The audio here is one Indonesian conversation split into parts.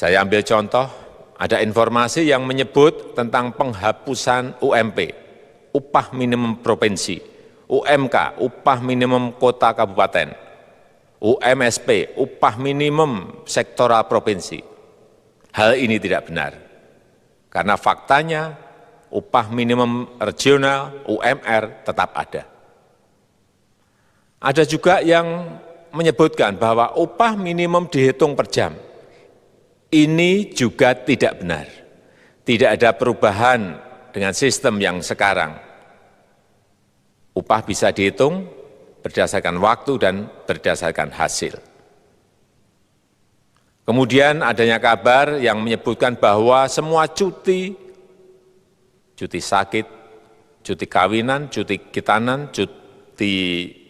Saya ambil contoh, ada informasi yang menyebut tentang penghapusan UMP, upah minimum provinsi, UMK, upah minimum kota kabupaten, UMSP, upah minimum sektoral provinsi. Hal ini tidak benar, karena faktanya upah minimum regional, UMR, tetap ada. Ada juga yang menyebutkan bahwa upah minimum dihitung per jam. Ini juga tidak benar. Tidak ada perubahan dengan sistem yang sekarang. Upah bisa dihitung berdasarkan waktu dan berdasarkan hasil. Kemudian adanya kabar yang menyebutkan bahwa semua cuti sakit, cuti kawinan, cuti khitanan, cuti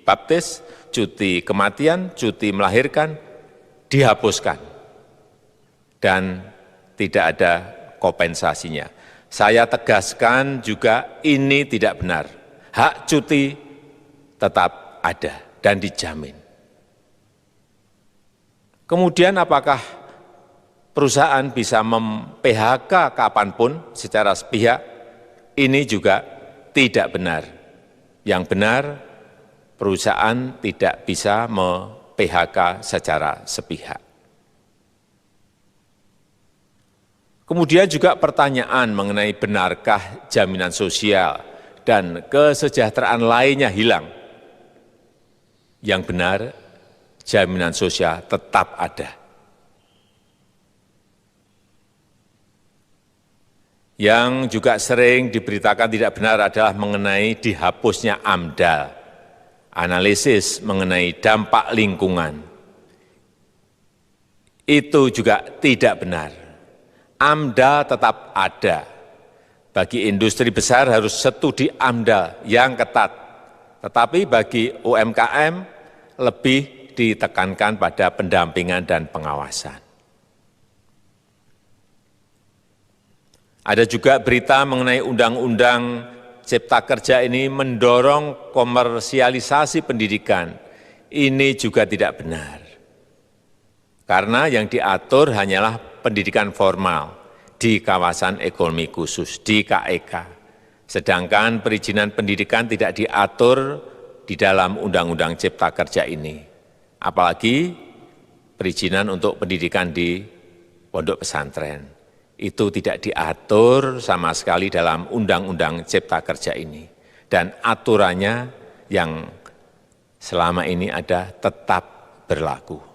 baptis, cuti kematian, cuti melahirkan dihapuskan. Dan tidak ada kompensasinya. Saya tegaskan juga ini tidak benar. Hak cuti tetap ada dan dijamin. Kemudian apakah perusahaan bisa mem-PHK kapanpun secara sepihak? Ini juga tidak benar. Yang benar, perusahaan tidak bisa me-PHK secara sepihak. Kemudian juga pertanyaan mengenai benarkah jaminan sosial dan kesejahteraan lainnya hilang. Yang benar, jaminan sosial tetap ada. Yang juga sering diberitakan tidak benar adalah mengenai dihapusnya AMDAL, analisis mengenai dampak lingkungan. Itu juga tidak benar. AMDAL tetap ada. Bagi industri besar harus studi AMDAL yang ketat. Tetapi bagi UMKM lebih ditekankan pada pendampingan dan pengawasan. Ada juga berita mengenai Undang-Undang Cipta Kerja ini mendorong komersialisasi pendidikan. Ini juga tidak benar. Karena yang diatur hanyalah pendidikan formal di kawasan ekonomi khusus, di KEK. Sedangkan perizinan pendidikan tidak diatur di dalam Undang-Undang Cipta Kerja ini. Apalagi perizinan untuk pendidikan di pondok pesantren. Itu tidak diatur sama sekali dalam Undang-Undang Cipta Kerja ini. Dan aturannya yang selama ini ada tetap berlaku.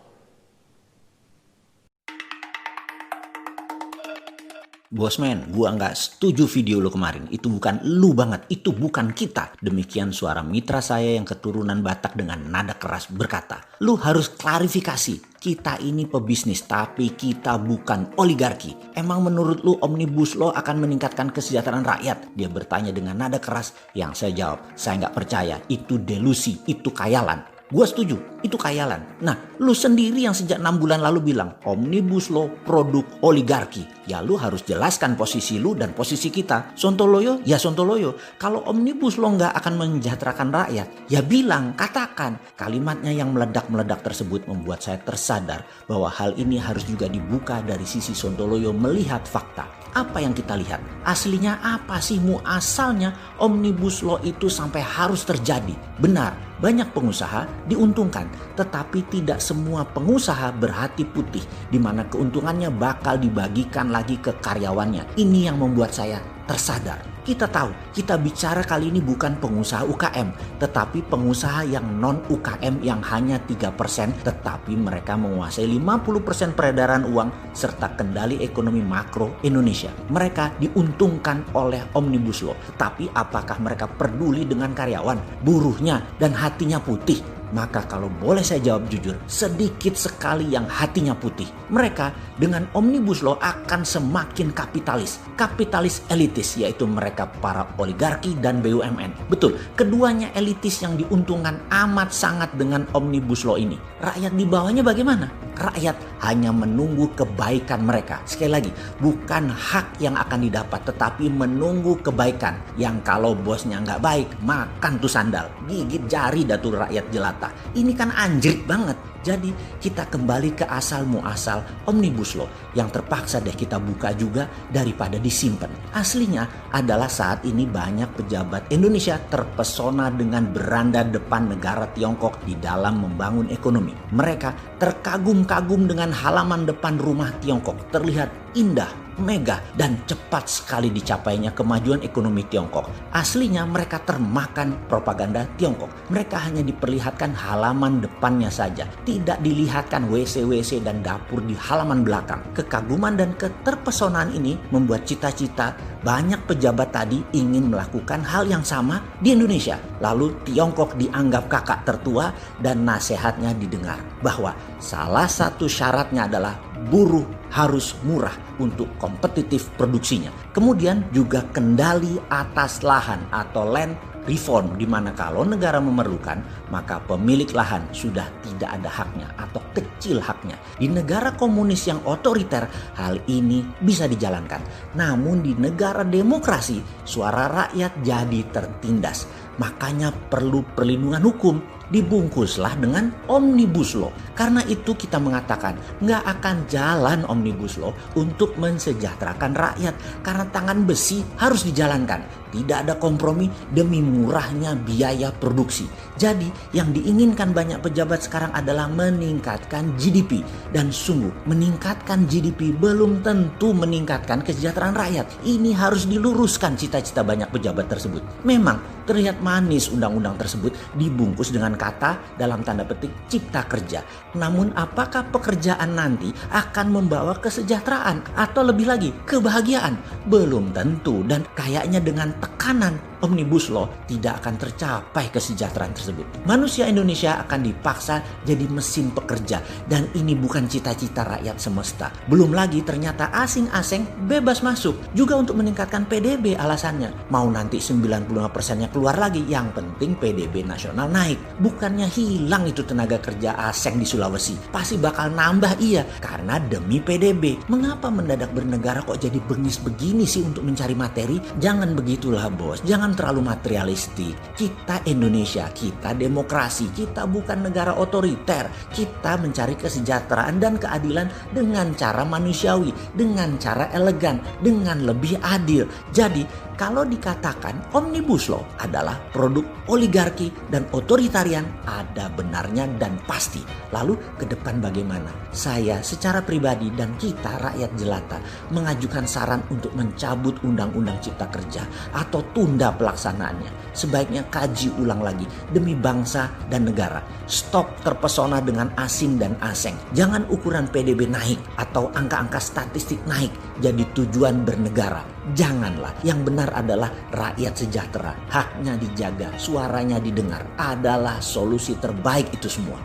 Bosman, gua nggak setuju video lo kemarin. Itu bukan lu banget, itu bukan kita. Demikian suara mitra saya yang keturunan Batak dengan nada keras berkata, lu harus klarifikasi. Kita ini pebisnis, tapi kita bukan oligarki. Emang menurut lu Omnibus Law akan meningkatkan kesejahteraan rakyat? Dia bertanya dengan nada keras. Yang saya jawab, saya nggak percaya. Itu delusi, itu khayalan. Gue setuju, itu khayalan. Nah, lu sendiri yang sejak 6 bulan lalu bilang, Omnibus Law produk oligarki. Ya lu harus jelaskan posisi lu dan posisi kita. Sontoloyo, ya Sontoloyo. Kalau Omnibus Law nggak akan mensejahterakan rakyat, ya bilang, katakan. Kalimatnya yang meledak-meledak tersebut membuat saya tersadar bahwa hal ini harus juga dibuka dari sisi Sontoloyo melihat fakta. Apa yang kita lihat? Aslinya apa sih muasalnya Omnibus Law itu sampai harus terjadi? Benar, banyak pengusaha diuntungkan, tetapi tidak semua pengusaha berhati putih, di mana keuntungannya bakal dibagikan lagi ke karyawannya. Ini yang membuat saya tersadar. Kita tahu, kita bicara kali ini bukan pengusaha UKM, tetapi pengusaha yang non-UKM yang hanya 3%, tetapi mereka menguasai 50% peredaran uang serta kendali ekonomi makro Indonesia. Mereka diuntungkan oleh Omnibus Law, tetapi apakah mereka peduli dengan karyawan, buruhnya, dan hatinya putih? Maka kalau boleh saya jawab jujur, sedikit sekali yang hatinya putih. Mereka dengan Omnibus Law akan semakin kapitalis. Kapitalis elitis, yaitu mereka para oligarki dan BUMN. Betul, keduanya elitis yang diuntungkan amat sangat dengan Omnibus Law ini. Rakyat di bawahnya bagaimana? Rakyat hanya menunggu kebaikan mereka. Sekali lagi, bukan hak yang akan didapat, tetapi menunggu kebaikan. Yang kalau bosnya nggak baik, makan tuh sandal. Gigit jari datul rakyat jelata. Ini kan anjrit banget. Jadi kita kembali ke asal muasal Omnibus Law yang terpaksa deh kita buka juga daripada disimpan. Aslinya adalah saat ini banyak pejabat Indonesia terpesona dengan beranda depan negara Tiongkok di dalam membangun ekonomi. Mereka terkagum-kagum dengan halaman depan rumah Tiongkok. Terlihat indah, megah, dan cepat sekali dicapainya kemajuan ekonomi Tiongkok. Aslinya mereka termakan propaganda Tiongkok. Mereka hanya diperlihatkan halaman depannya saja. Tidak dilihatkan WC-WC dan dapur di halaman belakang. Kekaguman dan keterpesonaan ini membuat cita-cita banyak pejabat tadi ingin melakukan hal yang sama di Indonesia. Lalu Tiongkok dianggap kakak tertua dan nasihatnya didengar. Bahwa salah satu syaratnya adalah buruh harus murah untuk kompetitif produksinya. Kemudian juga kendali atas lahan atau land reform, di mana kalau negara memerlukan maka pemilik lahan sudah tidak ada haknya atau kecil haknya. Di negara komunis yang otoriter hal ini bisa dijalankan. Namun di negara demokrasi suara rakyat jadi tertindas. Makanya perlu perlindungan hukum. Dibungkuslah dengan Omnibus Law. Karena itu kita mengatakan nggak akan jalan Omnibus Law untuk mensejahterakan rakyat. Karena tangan besi harus dijalankan. Tidak ada kompromi demi murahnya biaya produksi. Jadi yang diinginkan banyak pejabat sekarang adalah meningkatkan GDP. Dan sungguh meningkatkan GDP belum tentu meningkatkan kesejahteraan rakyat. Ini harus diluruskan cita-cita banyak pejabat tersebut. Memang terlihat manis undang-undang tersebut dibungkus dengan kata dalam tanda petik cipta kerja. Namun apakah pekerjaan nanti akan membawa kesejahteraan atau lebih lagi kebahagiaan? Belum tentu, dan kayaknya dengan tekanan Omnibus Law tidak akan tercapai kesejahteraan tersebut. Manusia Indonesia akan dipaksa jadi mesin pekerja, dan ini bukan cita-cita rakyat semesta. Belum lagi ternyata asing-asing bebas masuk juga untuk meningkatkan PDB alasannya. Mau nanti 95%-nya keluar lagi, yang penting PDB nasional naik. Bukannya hilang itu tenaga kerja asing di Sulawesi. Pasti bakal nambah, iya, karena demi PDB. Mengapa mendadak bernegara kok jadi bengis begini sih untuk mencari materi? Jangan begitulah bos, jangan terlalu materialistik. Kita Indonesia, kita demokrasi, kita bukan negara otoriter. Kita mencari kesejahteraan dan keadilan dengan cara manusiawi, dengan cara elegan, dengan lebih adil. Jadi kalau dikatakan Omnibus Law adalah produk oligarki dan otoritarian, ada benarnya dan pasti. Lalu ke depan bagaimana? Saya secara pribadi dan kita rakyat jelata mengajukan saran untuk mencabut Undang-Undang Cipta Kerja atau tunda pelaksanaannya. Sebaiknya kaji ulang lagi demi bangsa dan negara. Stop terpesona dengan asing dan aseng. Jangan ukuran PDB naik atau angka-angka statistik naik jadi tujuan bernegara. Janganlah. Yang benar adalah rakyat sejahtera, haknya dijaga, suaranya didengar, adalah solusi terbaik itu semua.